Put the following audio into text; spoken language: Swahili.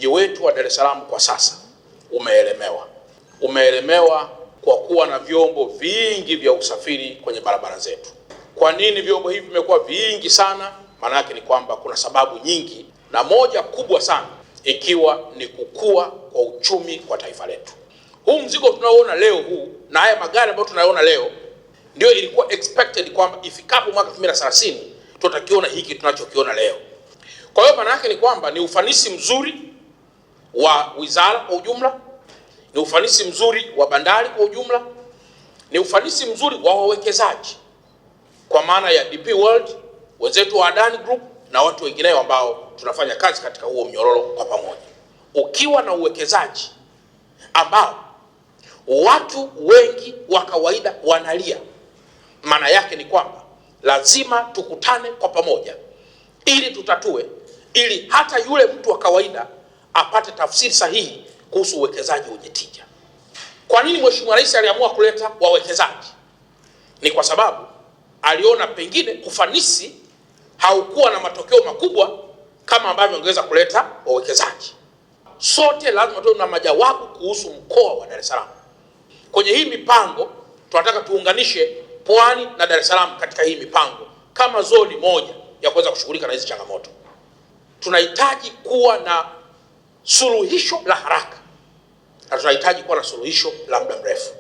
mji wetu wa Dar es Salaam kwa sasa umeelemewa kwa kuwa na vyombo vingi vya usafiri kwenye barabara zetu. Kwa nini vyombo hivi vimekuwa vingi sana? Maana yake ni kwamba kuna sababu nyingi, na moja kubwa sana ikiwa ni kukua kwa uchumi kwa taifa letu. Huu mzigo tunaoona leo huu na haya magari ambayo tunayoona leo ndio ilikuwa expected kwamba ifikapo mwaka 2030 tutakiona hiki tunachokiona leo. Kwa hiyo maana yake ni kwamba ni ufanisi mzuri wa wizara kwa ujumla, ni ufanisi mzuri wa bandari kwa ujumla, ni ufanisi mzuri wa wawekezaji kwa maana ya DP World, wenzetu wa Adani Group na watu wengineo ambao tunafanya kazi katika huo mnyororo kwa pamoja. Ukiwa na uwekezaji ambao watu wengi wa kawaida wanalia, maana yake ni kwamba lazima tukutane kwa pamoja ili tutatue, ili hata yule mtu wa kawaida apate tafsiri sahihi kuhusu uwekezaji wenye tija. Kwa nini Mheshimiwa Rais aliamua kuleta wawekezaji? Ni kwa sababu aliona pengine ufanisi haukuwa na matokeo makubwa kama ambavyo ungeweza kuleta wawekezaji. Sote lazima tuwe na majawabu kuhusu mkoa wa Dar es Salaam. Kwenye hii mipango tunataka tuunganishe Pwani na Dar es Salaam katika hii mipango kama zoni moja ya kuweza kushughulika na hizi changamoto. Tunahitaji kuwa na suluhisho la haraka na tunahitaji kuwa na suluhisho la muda mrefu.